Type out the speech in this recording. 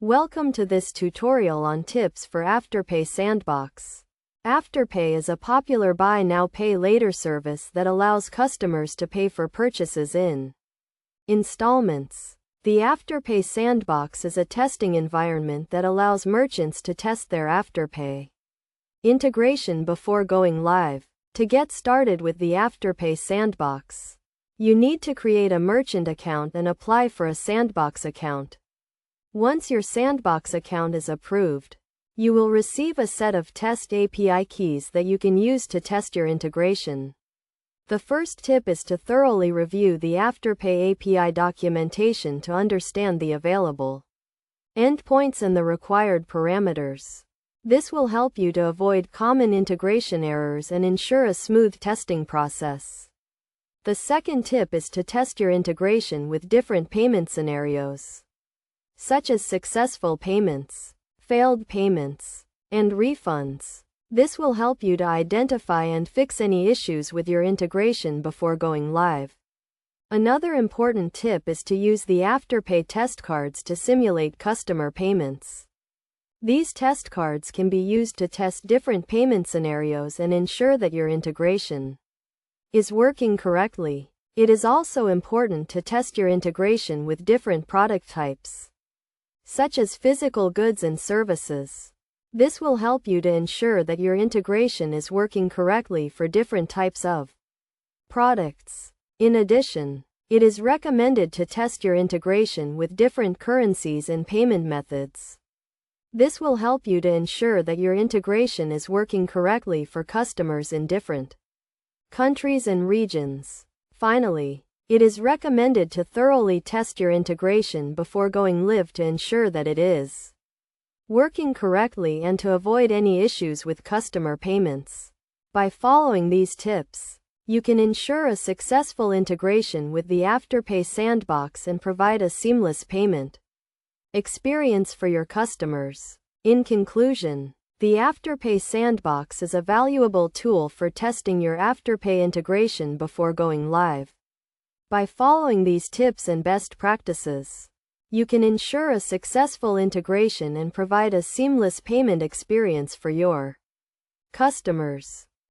Welcome to this tutorial on tips for Afterpay Sandbox. Afterpay is a popular buy now pay later service that allows customers to pay for purchases in installments. The Afterpay Sandbox is a testing environment that allows merchants to test their Afterpay integration before going live. To get started with the Afterpay Sandbox, you need to create a merchant account and apply for a Sandbox account. Once your Sandbox account is approved, you will receive a set of test API keys that you can use to test your integration. The first tip is to thoroughly review the Afterpay API documentation to understand the available endpoints and the required parameters. This will help you to avoid common integration errors and ensure a smooth testing process. The second tip is to test your integration with different payment scenarios, such as successful payments, failed payments, and refunds. This will help you to identify and fix any issues with your integration before going live. Another important tip is to use the Afterpay test cards to simulate customer payments. These test cards can be used to test different payment scenarios and ensure that your integration is working correctly. It is also important to test your integration with different product types, such as physical goods and services. This will help you to ensure that your integration is working correctly for different types of products. In addition, it is recommended to test your integration with different currencies and payment methods. This will help you to ensure that your integration is working correctly for customers in different countries and regions. Finally, it is recommended to thoroughly test your integration before going live to ensure that it is working correctly and to avoid any issues with customer payments. By following these tips, you can ensure a successful integration with the Afterpay Sandbox and provide a seamless payment experience for your customers. In conclusion, the Afterpay Sandbox is a valuable tool for testing your Afterpay integration before going live. By following these tips and best practices, you can ensure a successful integration and provide a seamless payment experience for your customers.